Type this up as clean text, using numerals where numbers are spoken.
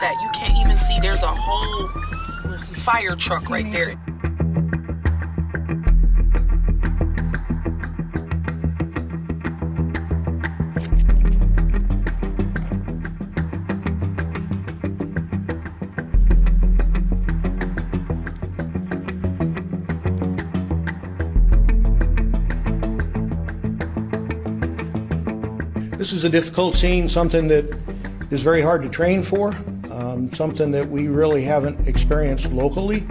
that. You can't even see. There's a whole fire truck right there. This is a difficult scene, something that is very hard to train for, something that we really haven't experienced locally.